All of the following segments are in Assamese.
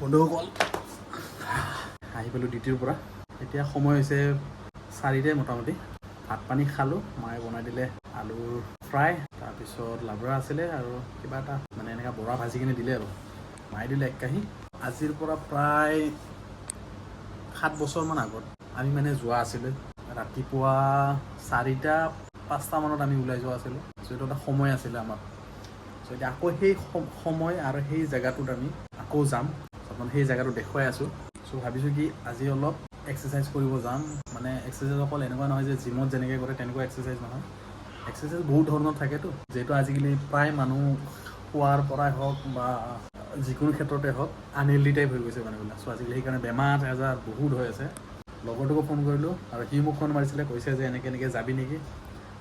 বন্ধুসকল আহি পালোঁ ডিউটিৰ পৰা। এতিয়া সময় হৈছে 4টাই মোটামুটি। ভাত পানী খালোঁ, মায়ে বনাই দিলে আলুৰ ফ্ৰাই, তাৰপিছত লাবৰা আছিলে আৰু কিবা এটা মানে এনেকুৱা বৰা ভাজি কিনে দিলে আৰু মায়ে দিলে 1 কাঁহী। আজিৰ পৰা প্ৰায় 7 বছৰমান আগত আমি মানে যোৱা আছিলোঁ। ৰাতিপুৱা 4টা-5টা মানত আমি ওলাই যোৱা আছিলোঁ। চ' এইটো এটা সময় আছিলে আমাৰ। চ' এতিয়া আকৌ সেই সময় আৰু সেই জেগাটোত আমি আকৌ যাম। আপোনাক সেই জেগাটো দেখুৱাই আছোঁ। চ' ভাবিছোঁ কি আজি অলপ এক্সাৰচাইজ কৰিব যাম। মানে এক্সাৰচাইজ অকল এনেকুৱা নহয় যে জিমত যেনেকৈ কৰে তেনেকুৱা এক্সাৰচাইজ নহয়। এক্সাৰচাইজ বহুত ধৰণৰ থাকেতো, যিহেতু আজিকালি প্ৰায় মানুহ খোৱাৰ পৰাই হওক বা যিকোনো ক্ষেত্ৰতে হওক আনহেল্ডি টাইপ হৈ গৈছে মানুহবিলাক। চ' আজিকালি সেইকাৰণে বেমাৰ আজাৰ বহুত হৈ আছে। লগৰটোকো ফোন কৰিলোঁ আৰু সি মোক ফোন মাৰিছিলে, কৈছে যে এনেকৈ যাবি নেকি।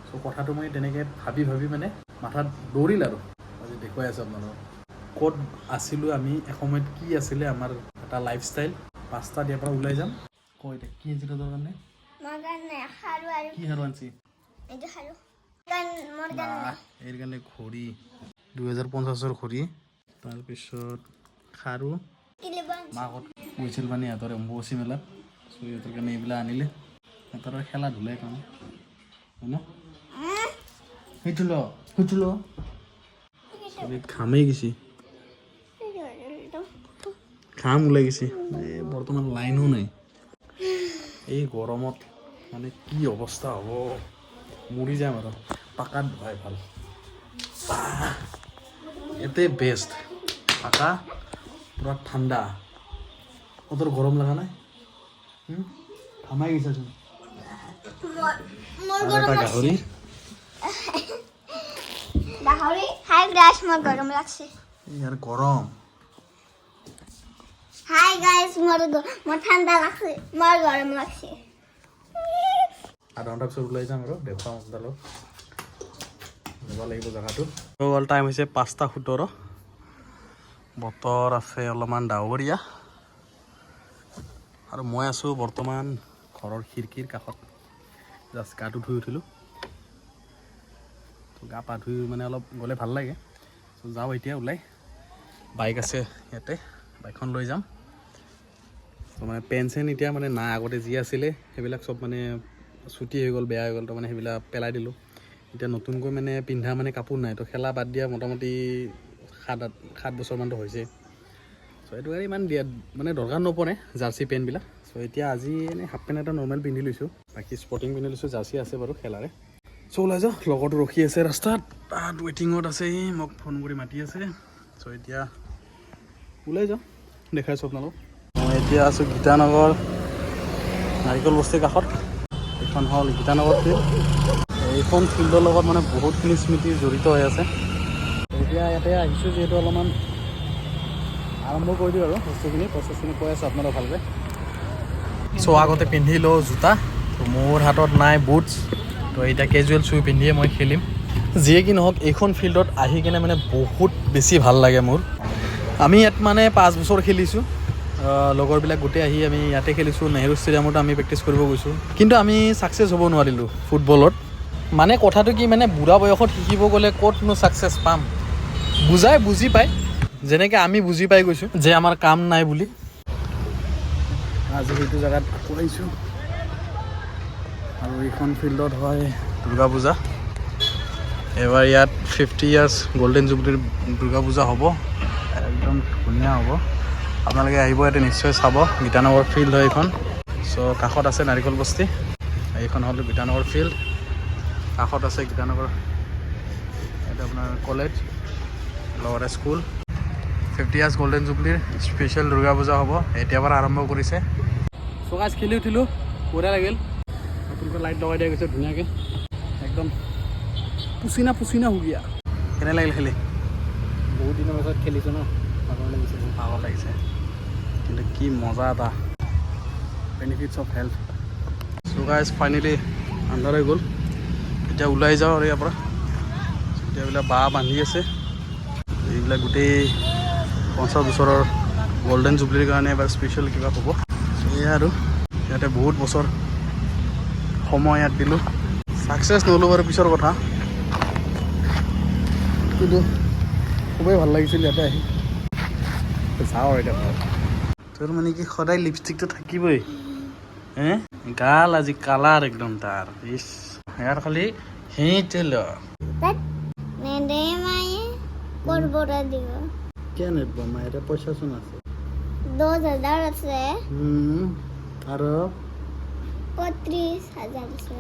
চ' কথাটো মই তেনেকৈ ভাবি মানে মাথাত দৌৰিল আৰু আজি দেখুৱাই আছোঁ আপোনালোকক ক'ত আছিলোঁ আমি এসময়ত, কি আছিলে আমাৰ এটা লাইফষ্টাইল। 5টা দিয়াৰ পৰা ওলাই যাম। কৈ এতিয়া কি আনিছে তোৰ কাৰণে? কি সাৰু আনিছি? এইৰ কাৰণে ঘড়ী 2050ৰ ঘড়ী, তাৰপিছত খাৰু মাকত গৈছিল মানে ইহঁতৰ অম্বুবাচী মেলাত। চ' সিহঁতৰ কাৰণে এইবিলাক আনিলে। সিহঁতৰ খেলা ধূলাই কাম হয় ন। সেইটো ল ঘামেই গেছি, ঘাম ওলাই গৈছে। বৰ্তমান লাইনো নাই। এই গৰমত মানে কি অৱস্থা হ'ব, মৰি যাম আৰু। পাকাত ধোৱাই ভাল, এতে বেষ্ট। পাকা পূৰা ঠাণ্ডা। তোৰ গৰম লগা নাই? ঘামাই গৈছাচোন। এটা গাহৰি গৰম লাগছে। ইয়াৰ গৰম। হাই গাইস, মোৰ ঠাণ্ডা লাগছে, মোৰ গৰম লাগছে। আধা ঘণ্টাৰ পিছত ওলাই যাম আৰু দেখুৱাম আপোনালোক। যাব লাগিব জেগাটো। অল টাইম হৈছে 5:17। বতৰ আছে অলপমান ডাৱৰীয়া আৰু মই আছোঁ বৰ্তমান ঘৰৰ খিৰিকীৰ কাষত। জাষ্ট গাটো ধুই উঠিলোঁ। তো গা পা ধুই মানে অলপ গ'লে ভাল লাগে। ত' যাওঁ এতিয়া ওলাই। বাইক আছে ইয়াতে, বাইকখন লৈ যাম। ত' মানে পেন চেন এতিয়া মানে নাই, আগতে যি আছিলে সেইবিলাক চব মানে ছুটি হৈ গ'ল, বেয়া হৈ গ'ল। তো মানে সেইবিলাক পেলাই দিলোঁ। এতিয়া নতুনকৈ মানে পিন্ধা মানে কাপোৰ নাই। তো খেলা বাদ দিয়া মোটামুটি 7 বছৰমানটো হৈছে। চ' এইটো কাৰণে ইমান দিয়া মানে দৰকাৰ নপৰে জাৰ্চি পেণ্টবিলাক। চ' এতিয়া আজি এনেই হাফ পেণ্ট এটা নৰ্মেল পিন্ধি লৈছোঁ, বাকী স্পৰ্টিং পিন্ধি লৈছোঁ। জাৰ্চি আছে বাৰু খেলাৰে। চ' ওলাই যাওঁ। লগৰটো ৰখি আছে ৰাস্তাত, তাত ৱেটিঙত আছে, সি মোক ফোন কৰি মাতি আছে। চ' এতিয়া ওলাই যাওঁ, দেখাইছোঁ আপোনালোক। মই এতিয়া আছোঁ গীতানগৰ নাৰিকল বস্তিৰ কাষত। এইখন হ'ল গীতানগৰ ফিল্ড। এইখন ফিল্ডৰ লগত মানে বহুতখিনি স্মৃতি জড়িত হৈ আছে। এতিয়া ইয়াতে আহিছোঁ যিহেতু অলপমান আৰম্ভ কৰি দিওঁ আৰু বস্তুখিনি, প্ৰচেছখিনি কৈ আছোঁ আপোনালোক ভালকৈ। চ' আগতে পিন্ধি লওঁ জোতা। তো মোৰ হাতত নাই বুটছ, তো এতিয়া কেজুৱেল শ্বু পিন্ধিয়ে মই খেলিম। যিয়ে কি নহওক এইখন ফিল্ডত আহি কিনে মানে বহুত বেছি ভাল লাগে মোৰ। আমি ইয়াত মানে 5 বছৰ খেলিছোঁ। লগৰবিলাক গোটেই আহি আমি ইয়াতে খেলিছোঁ। নেহেৰু ষ্টেডিয়ামতো আমি প্ৰেক্টিছ কৰিব গৈছোঁ, কিন্তু আমি ছাকচেছ হ'ব নোৱাৰিলোঁ ফুটবলত। মানে কথাটো কি, মানে বুঢ়া বয়সত শিকিব গ'লে ক'তনো ছাকচেছ পাম। বুজি পায়, যেনেকৈ আমি বুজি পাই গৈছোঁ যে আমাৰ কাম নাই বুলি। আজি সেইটো জেগাত আকৌ আহিছোঁ আৰু এইখন ফিল্ডত হয় দুৰ্গা পূজা। এবাৰ ইয়াত 50 ইয়াৰ্ছ গল্ডেন জুবলিৰ দুৰ্গা পূজা হ'ব। একদম ধুনীয়া হ'ব, আপোনালোকে আহিব ইয়াতে নিশ্চয় চাব। গীতানগৰ ফিল্ড হয় এইখন। চ' কাষত আছে নাৰিকল বস্তি। এইখন হ'ল গীতানগৰ ফিল্ড, কাষত আছে গীতানগৰ ইয়াতে আপোনাৰ কলেজ, লগতে স্কুল। 50 ইয়াৰ্ছ গল্ডেন জুবলিৰ স্পেচিয়েল দুৰ্গা পূজা হ'ব, এতিয়াৰ পৰা আৰম্ভ কৰিছে। চ' গাইজ খেলি উঠিলোঁ, বঢ়িয়া লাগিল। নতুনকৈ লাইট লগাই দিয়া গৈছে ধুনীয়াকৈ, একদম পুচিনা সুগীয়া। কেনে লাগিল খেলি? বহুত দিনৰ পাছত খেলিছোঁ ন, ভাগৰ লাগিছে, বহুত ভাগৰ লাগিছে, কিন্তু কি মজা এটা। Benefits of health. So' guys finally আন্ধাৰ হৈ গ'ল। এতিয়া ওলাই যাওঁ আৰু ইয়াৰ পৰা। এতিয়া এইবিলাক বাঁহ বান্ধি আছে, এইবিলাক গোটেই 50 বছৰৰ গল্ডেন জুবলিৰ কাৰণে এবাৰ স্পেচিয়েল কিবা হ'ব। সেয়াই আৰু ইয়াতে বহুত বছৰ সময় ইয়াত দিলোঁ। ছাকচেছ নহ'লোঁ বাৰু পিছৰ কথা, কিন্তু খুবেই ভাল লাগিছিল ইয়াতে আহি। যাওঁ আৰু এতিয়া ঘৰত। তোৰ মানে কি সদায় লিপষ্টিকটো থাকিবই হে গাল আজি কালাৰ একদম তাৰ ইছ ইয়াৰ খালি সেইতে ল তাত নেদে মায়ে কৰবৰা দিব কিয় নেদব মায়েৰে পইচাচোন আছে 10,000 আছে আৰু 35,000 আছে